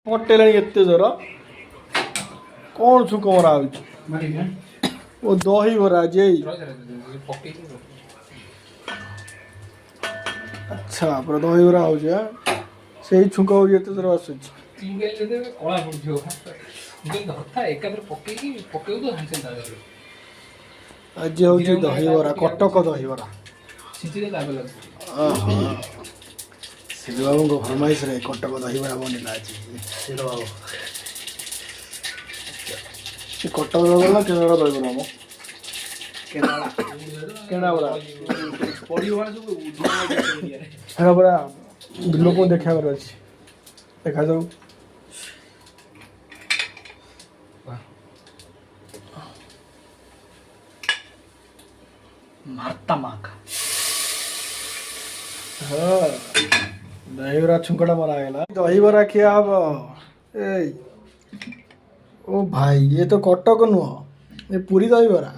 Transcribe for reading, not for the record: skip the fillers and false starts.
ପଟେଇଲାଣି ଏତେ ଜୋର କ'ଣ ଛୁଙ୍କ ମରା ହଉଛି ଓ ଦହିବରା ଯେଇ ଆଚ୍ଛା ପୁରା ଦହିବରା ହଉଛି ସେଇ ଛୁଙ୍କ ହଉଛି ଏତେ ଜୋର ଆସୁଛି ଆଜି ହଉଛି ଦହିବରା କଟକ ଦହିବରା ଶିବ ବାବୁଙ୍କ ଫରମାଇଶରେ କଟକ ଦହିବରା ବନିଲା ଆଜି ସେ କଟକ ଦହିବରା କେନ୍ଦ୍ରାପଡ଼ା ଦହିବରା ମ କେନ୍ଦ୍ରାପଡ଼ା ହେରା ପରା ଲୋକଙ୍କୁ ଦେଖାଇବାର ଅଛି ଦେଖାଯାଉ ହଁ ଦହିବରା ଛୁଙ୍କଟା ମରା ହେଇଗଲା ଦହିବରା ଖିଆ ହବ ଏଇ ଓ ଭାଇ ଇଏ ତ କଟକ ନୁହଁ ଏ ପୁରୀ ଦହିବରା